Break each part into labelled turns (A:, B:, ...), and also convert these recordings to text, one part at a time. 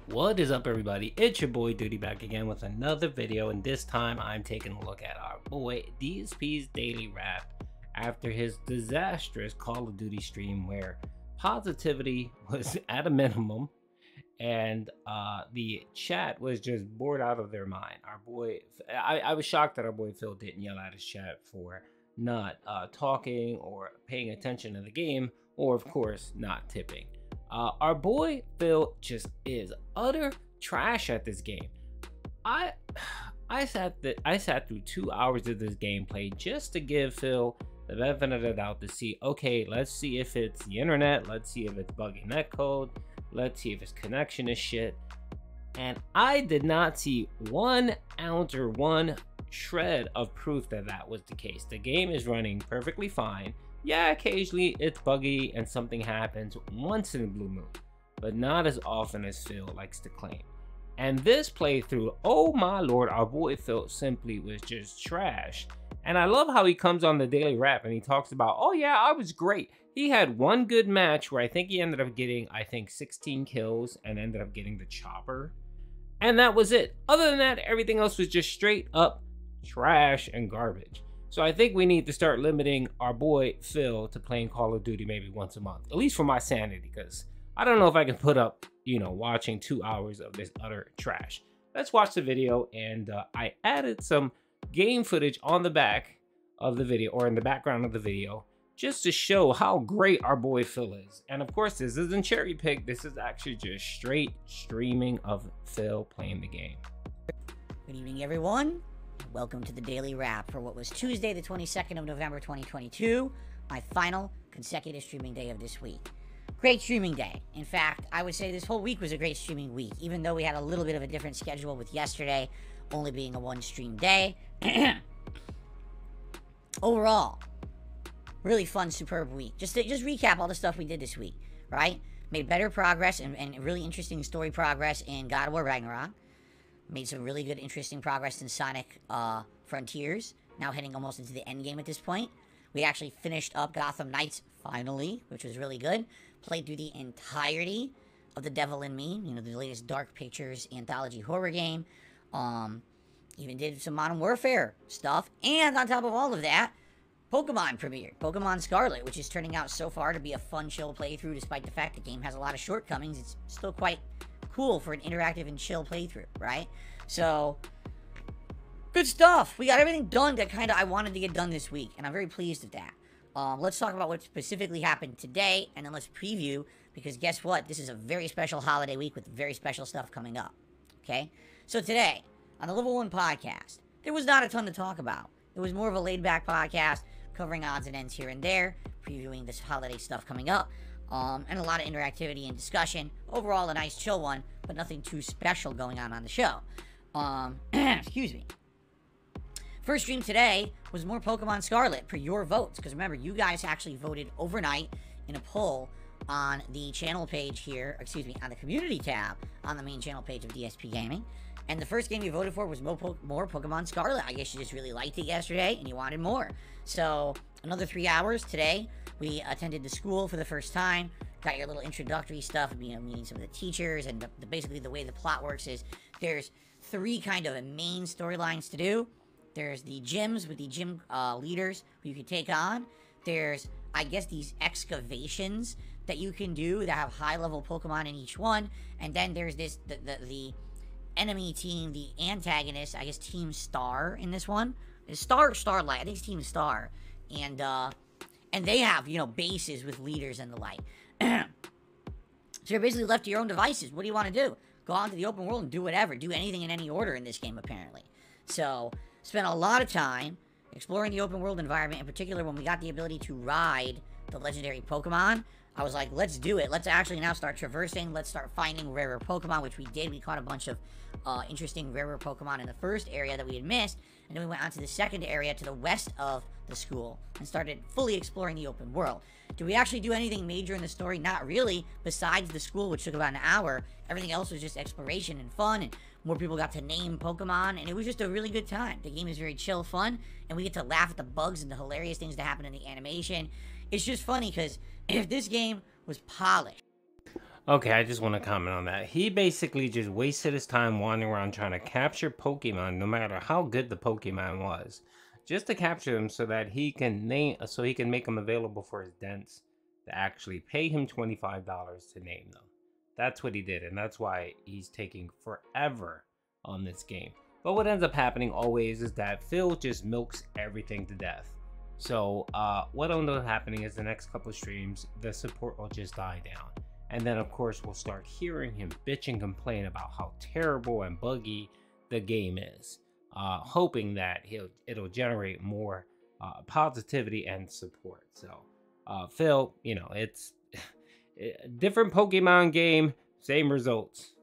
A: What is up, everybody? It's your boy Duty back again with another video, and this time I'm taking a look at our boy DSP's daily wrap after his disastrous Call of Duty stream where positivity was at a minimum and the chat was just bored out of their mind. Our boy, I was shocked that our boy Phil didn't yell at his chat for not talking or paying attention to the game, or of course not tipping. Our boy Phil just is utter trash at this game. I sat through 2 hours of this gameplay just to give Phil the benefit of the doubt to see, okay, let's see if it's the internet, let's see if it's buggy netcode, let's see if his connection is shit. And I did not see 1 ounce or 1 shred of proof that that was the case. The game is running perfectly fine. Yeah, occasionally it's buggy and something happens once in a blue moon, but not as often as Phil likes to claim. And this playthrough, oh my lord, our boy Phil simply was just trash. And I love how he comes on the daily wrap and he talks about, oh yeah, I was great. He had 1 good match where I think he ended up getting, 16 kills and ended up getting the chopper. And that was it. Other than that, everything else was just straight up trash and garbage. So I think we need to start limiting our boy Phil to playing Call of Duty maybe once a month, at least for my sanity, because I don't know if I can put up, watching 2 hours of this utter trash. Let's watch the video, and I added some game footage on the back of the video, or in the background of the video, just to show how great our boy Phil is. And of course, this isn't cherry picked. This is actually just straight streaming of Phil playing the game.
B: Good evening, everyone. Welcome to the Daily Wrap for what was Tuesday, the 22nd of November, 2022, my final consecutive streaming day of this week. Great streaming day. In fact, I would say this whole week was a great streaming week, even though we had a little bit of a different schedule with yesterday only being a 1 stream day. Overall, really fun, superb week. Just recap all the stuff we did this week, right? Made better progress and really interesting story progress in God of War Ragnarok. Made some really good, interesting progress in Sonic Frontiers. Now heading almost into the end game at this point. We actually finished up Gotham Knights finally, which was really good. Played through the entirety of The Devil in Me, the latest Dark Pictures anthology horror game. Even did some Modern Warfare stuff. And on top of all of that, Pokemon premiered. Pokemon Scarlet, which is turning out so far to be a fun, chill playthrough, despite the fact the game has a lot of shortcomings. It's still quite cool for an interactive and chill playthrough, right? So, good stuff. We got everything done that I wanted to get done this week, and I'm very pleased with that. Let's talk about what specifically happened today, and then let's preview, because guess what? This is a very special holiday week with very special stuff coming up, okay? So today, on the Level 1 podcast, there was not a ton to talk about. It was more of a laid-back podcast, covering odds and ends here and there, previewing this holiday stuff coming up. And a lot of interactivity and discussion. Overall, a nice chill one, but nothing too special going on the show. Excuse me. First stream today was more Pokemon Scarlet per your votes. Because remember, you guys actually voted overnight in a poll on the channel page here, on the community tab on the main channel page of DSP Gaming. And the first game you voted for was more Pokemon Scarlet. I guess you just really liked it yesterday and you wanted more. So, another 3 hours today. We attended the school for the first time, got your little introductory stuff, meeting some of the teachers, and basically the way the plot works is there's 3 kind of main storylines to do. There's the gyms with the gym leaders who you can take on. There's, I guess, these excavations that you can do that have high-level Pokemon in each one. And then there's this, the enemy team, the antagonist, I guess Team Star in this one. It's Starlight, I think it's Team Star. And they have, bases with leaders and the like. So you're basically left to your own devices. What do you want to do? Go out into the open world and do whatever. Do anything in any order in this game, apparently. So, spent a lot of time exploring the open world environment, in particular when we got the ability to ride the legendary Pokemon. I was like, let's do it. Let's actually now start traversing. Let's start finding rarer Pokemon, which we did. We caught a bunch of interesting rarer Pokemon in the first area that we had missed. And then we went on to the second area to the west of the school and started fully exploring the open world. Did we actually do anything major in the story? Not really, besides the school, which took about an hour. Everything else was just exploration and fun, and more people got to name Pokemon, and it was just a really good time. The game is very chill, fun, and we get to laugh at the bugs and the hilarious things that happen in the animation. It's just funny, because if this game was polished,
A: Okay, I just want to comment on that. He basically just wasted his time wandering around trying to capture Pokemon, no matter how good the Pokemon was, just to capture them so that he can make them available for his dents to actually pay him $25 to name them. That's what he did, and that's why he's taking forever on this game. But what ends up happening always is that Phil just milks everything to death. So what ends up happening is the next couple of streams, the support will just die down. And then, of course, we'll start hearing him bitch and complain about how terrible and buggy the game is, hoping that it'll generate more positivity and support. So, Phil, you know, it's different Pokemon game, same results.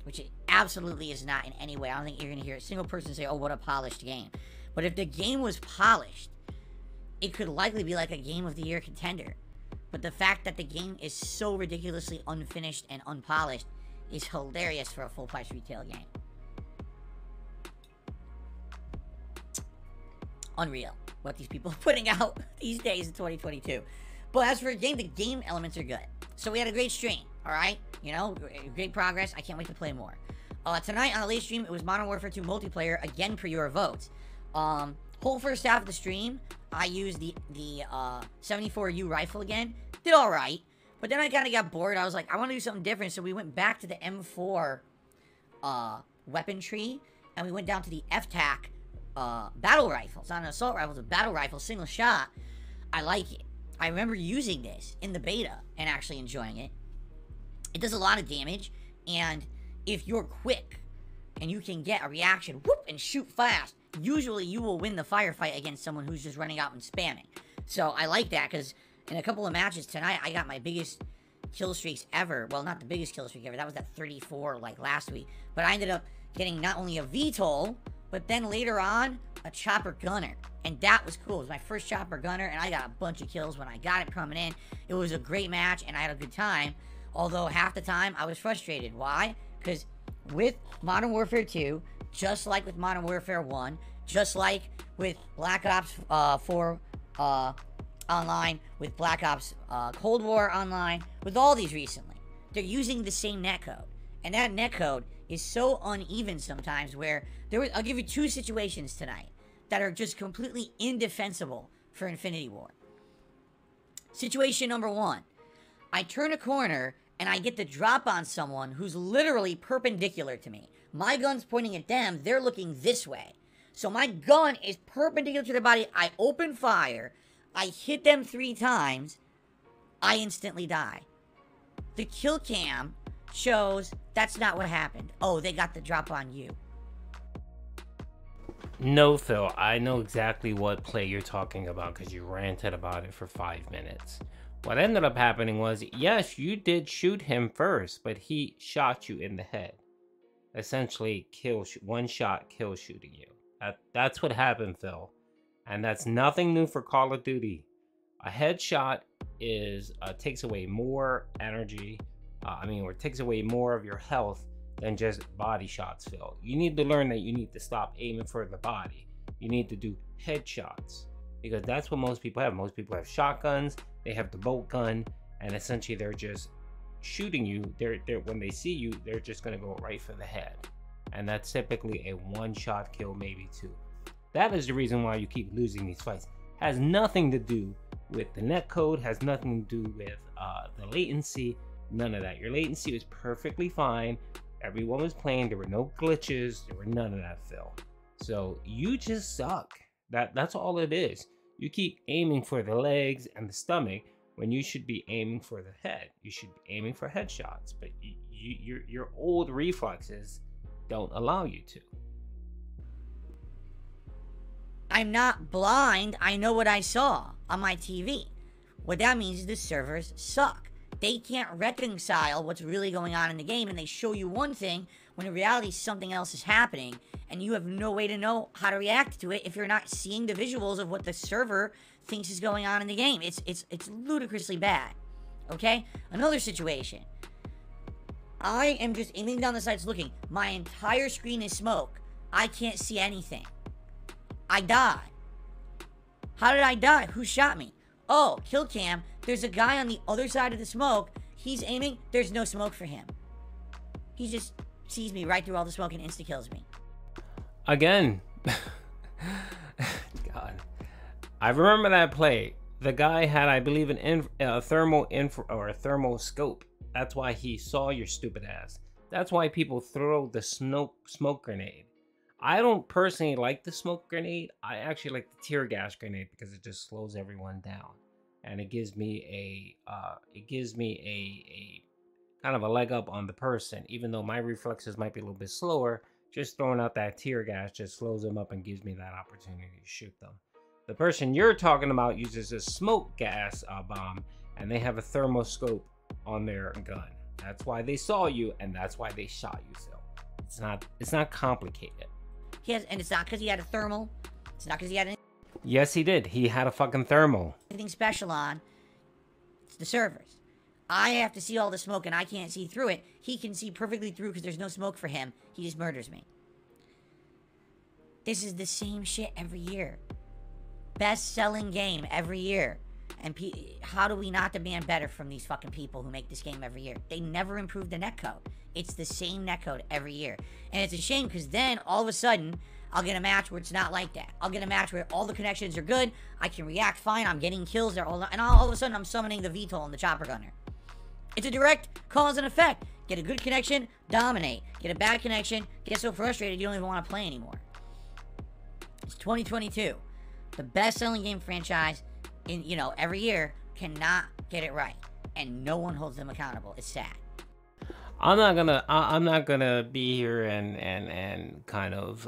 B: Which it absolutely is not in any way. I don't think you're going to hear a single person say, oh, what a polished game. But if the game was polished, it could likely be like a Game of the Year contender. But the fact that the game is so ridiculously unfinished and unpolished is hilarious for a full-price retail game. Unreal what these people are putting out these days in 2022. But as for the game elements are good. So we had a great stream, alright? You know, great progress. I can't wait to play more. Tonight on the late stream, it was Modern Warfare 2 multiplayer, again per your votes. Whole first half of the stream, I used the 74U rifle again. Did alright. But then I kind of got bored. I was like, I want to do something different. So we went back to the M4 weapon tree. And we went down to the F-TAC battle rifle. It's not an assault rifle. It's a battle rifle, single shot. I like it. I remember using this in the beta and actually enjoying it. It does a lot of damage. And if you're quick and you can get a reaction, whoop, and shoot fast, usually you will win the firefight against someone who's just running out and spamming. So I like that because in a couple of matches tonight, I got my biggest kill streaks ever. Well, not the biggest kill streak ever. That was that 34 like last week. But I ended up getting not only a VTOL, but then later on, a chopper gunner. And that was cool. It was my first chopper gunner, and I got a bunch of kills when I got it coming in. It was a great match, and I had a good time. Although half the time, I was frustrated. Why? Because with Modern Warfare 2, just like with Modern Warfare 1, just like with Black Ops 4 Online, with Black Ops Cold War Online, with all these recently, they're using the same netcode. And that netcode is so uneven sometimes where I'll give you two situations tonight that are just completely indefensible for Infinity War. Situation number one, I turn a corner and I get the drop on someone who's literally perpendicular to me. My gun's pointing at them, they're looking this way. So my gun is perpendicular to their body, I open fire, I hit them 3 times, I instantly die. The kill cam shows that's not what happened. Oh, they got the drop on you.
A: No, Phil, I know exactly what play you're talking about because you ranted about it for 5 minutes. What ended up happening was, yes, you did shoot him first, but he shot you in the head. Essentially, one shot kill shooting you. That's what happened, Phil. And that's nothing new for Call of Duty. A headshot takes away more energy, or takes away more of your health than just body shots, Phil. You need to learn that you need to stop aiming for the body. You need to do headshots because that's what most people have. Most people have shotguns, they have the bolt gun, and essentially they're just shooting you. When they see you, they're just gonna go right for the head. And that's typically a one-shot kill, maybe 2. That is the reason why you keep losing these fights. Has nothing to do with the netcode, has nothing to do with the latency, none of that. Your latency was perfectly fine. Everyone was playing, there were no glitches, there were none of that, Phil. So you just suck. That's all it is. You keep aiming for the legs and the stomach when you should be aiming for the head. You should be aiming for headshots, but your old reflexes don't allow you to.
B: I'm not blind. I know what I saw on my TV. What that means is the servers suck. They can't reconcile what's really going on in the game, and they show you one thing when in reality something else is happening, and you have no way to know how to react to it if you're not seeing the visuals of what the server thinks is going on in the game. It's ludicrously bad. Okay? Another situation. I am just aiming down the sights looking. My entire screen is smoke. I can't see anything. I died. How did I die? Who shot me? Oh, kill cam. There's a guy on the other side of the smoke he's aiming, there's no smoke for him. He just sees me right through all the smoke and insta-kills me.
A: Again. God. I remember that play. The guy had, I believe, a thermal scope. That's why he saw your stupid ass. That's why people throw the smoke grenade. I don't personally like the smoke grenade. I actually like the tear gas grenade because it just slows everyone down, and it gives me a kind of a leg up on the person. Even though my reflexes might be a little bit slower, just throwing out that tear gas just slows them up and gives me that opportunity to shoot them. The person you're talking about uses a smoke gas bomb, and they have a thermoscope on their gun. That's why they saw you, and that's why they shot you, Phil. It's not complicated.
B: And it's not because he had a thermal. It's not because he had anything.
A: Yes, he did. He had a fucking thermal.
B: Anything special on. It's the servers. I have to see all the smoke, and I can't see through it. He can see perfectly through because there's no smoke for him. He just murders me. This is the same shit every year. Best-selling game every year. And how do we not demand better from these fucking people who make this game every year? They never improve the netcode. It's the same netcode every year. And it's a shame because then, all of a sudden, I'll get a match where it's not like that. I'll get a match where all the connections are good. I can react fine. I'm getting kills. And all of a sudden, I'm summoning the VTOL and the chopper gunner. It's a direct cause and effect. Get a good connection, dominate. Get a bad connection, get so frustrated you don't even want to play anymore. It's 2022. The best-selling game franchise in, every year cannot get it right. And no one holds them accountable. It's sad.
A: I'm not gonna be here and kind of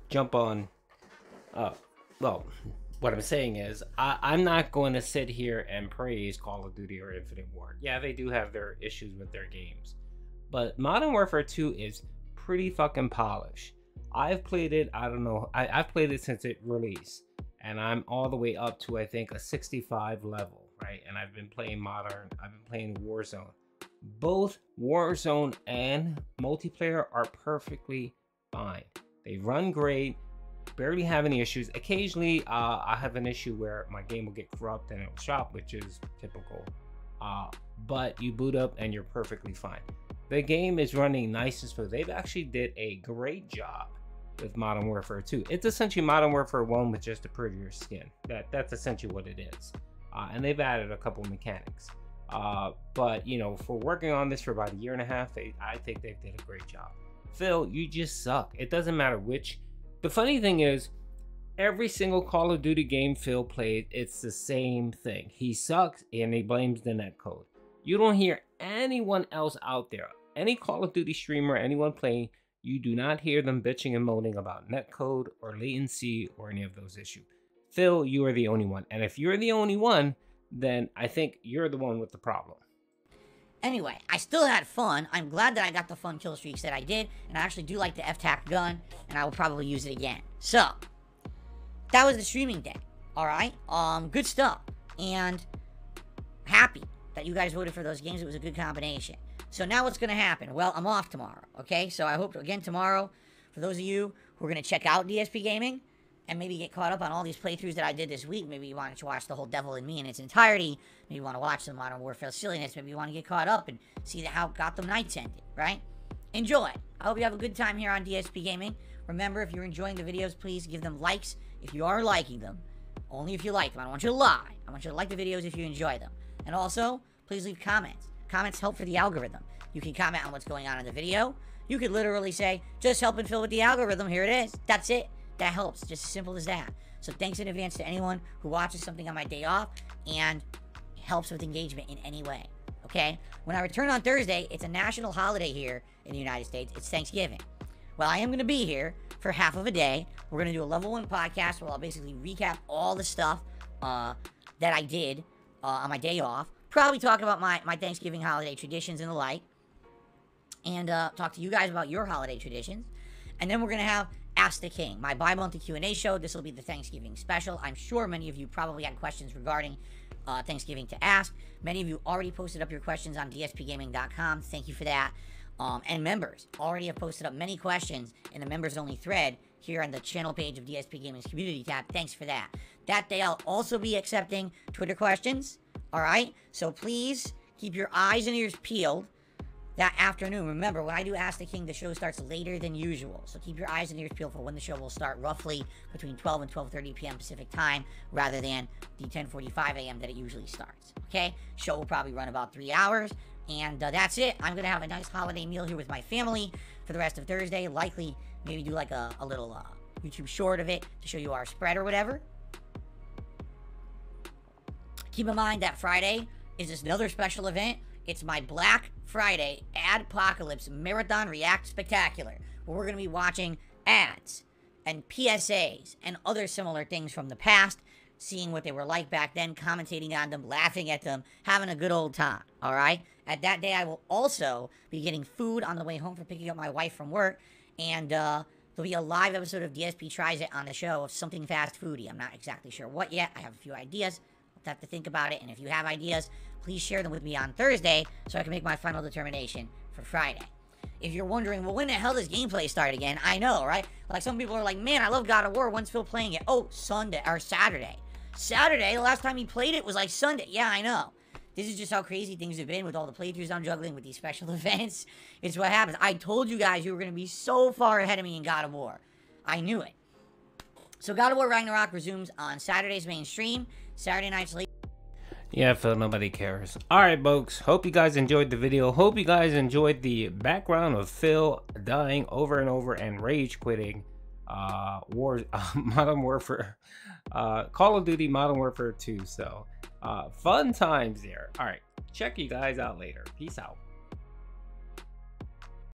A: jump on. Well, what I'm saying is I'm not going to sit here and praise Call of Duty or Infinite Ward. Yeah, they do have their issues with their games, but Modern Warfare 2 is pretty fucking polished. I've played it. I don't know. I've played it since it released, and I'm all the way up to I think a 65 level, right? And I've been playing Modern. I've been playing Warzone. Both Warzone and multiplayer are perfectly fine. They run great, barely have any issues. Occasionally, I have an issue where my game will get corrupt and it'll shop, which is typical. But you boot up and you're perfectly fine. The game is running nice and smooth. They've actually did a great job with Modern Warfare 2. It's essentially Modern Warfare 1 with just a prettier skin. That's essentially what it is. And they've added a couple mechanics. But for working on this for about a year and a half, I think they did a great job. Phil, you just suck. It doesn't matter which. The funny thing is, every single Call of Duty game Phil played, it's the same thing. He sucks and he blames the netcode. You don't hear anyone else out there, any Call of Duty streamer, anyone playing, you do not hear them bitching and moaning about netcode or latency or any of those issues. Phil, you are the only one. And if you're the only one, then I think you're the one with the problem.
B: Anyway, I still had fun. I'm glad that I got the fun kill streaks that I did, and I actually do like the F-TAC gun, and I will probably use it again. So, that was the streaming day, alright? Good stuff, and happy that you guys voted for those games. It was a good combination. So now what's going to happen? Well, I'm off tomorrow, okay? So I hope, again, tomorrow, for those of you who are going to check out DSP Gaming, and maybe get caught up on all these playthroughs that I did this week. Maybe you wanted to watch The Whole Devil in Me in its entirety. Maybe you want to watch some Modern Warfare silliness. Maybe you want to get caught up and see how Gotham Knights ended, right? Enjoy. I hope you have a good time here on DSP Gaming. Remember, if you're enjoying the videos, please give them likes if you are liking them. Only if you like them. I don't want you to lie. I want you to like the videos if you enjoy them. And also, please leave comments. Comments help for the algorithm. You can comment on what's going on in the video. You could literally say, just helping Phil with the algorithm. Here it is. That's it. That helps. Just as simple as that. So thanks in advance to anyone who watches something on my day off and helps with engagement in any way. Okay? When I return on Thursday, it's a national holiday here in the United States. It's Thanksgiving. Well, I am going to be here for half of a day. We're going to do a level 1 podcast where I'll basically recap all the stuff that I did on my day off. Probably talk about my Thanksgiving holiday traditions and the like. And talk to you guys about your holiday traditions. And then we're going to have Ask the King, my bi-monthly Q&A show. This will be the Thanksgiving special. I'm sure many of you probably had questions regarding Thanksgiving to ask. Many of you already posted up your questions on dspgaming.com. Thank you for that. And members already have posted up many questions in the members-only thread here on the channel page of DSP Gaming's community tab. Thanks for that. That day, I'll also be accepting Twitter questions. All right? So please keep your eyes and ears peeled that afternoon. Remember, when I do Ask the King, the show starts later than usual. So keep your eyes and ears peeled for when the show will start, roughly between 12 and 12:30 p.m. Pacific time, rather than the 10:45 a.m. that it usually starts. Okay? Show will probably run about 3 hours. And that's it. I'm going to have a nice holiday meal here with my family for the rest of Thursday. Likely, maybe do like a little YouTube short of it to show you our spread or whatever. Keep in mind that Friday is just another special event. It's my Black Friday Adpocalypse Marathon React Spectacular, where we're going to be watching ads and PSAs and other similar things from the past, seeing what they were like back then, commentating on them, laughing at them, having a good old time, all right? At that day, I will also be getting food on the way home for picking up my wife from work, and there'll be a live episode of DSP Tries It on the show of something fast foodie. I'm not exactly sure what yet. I have a few ideas. I'll have to think about it, and if you have ideas, please share them with me on Thursday so I can make my final determination for Friday. If you're wondering, well, when the hell does gameplay start again? I know, right? Like, some people are like, man, I love God of War. When's Phil playing it? Oh, Sunday, or Saturday. Saturday, the last time he played it was like Sunday. Yeah, I know. This is just how crazy things have been with all the playthroughs I'm juggling with these special events. It's what happens. I told you guys you were going to be so far ahead of me in God of War. I knew it. So God of War Ragnarok resumes on Saturday's main stream. Saturday nights late.
A: Yeah, Phil, nobody cares. Alright, folks. Hope you guys enjoyed the video. Hope you guys enjoyed the background of Phil dying over and over and rage quitting Modern Warfare, Call of Duty Modern Warfare 2. So, fun times there. Alright, check you guys out later. Peace out.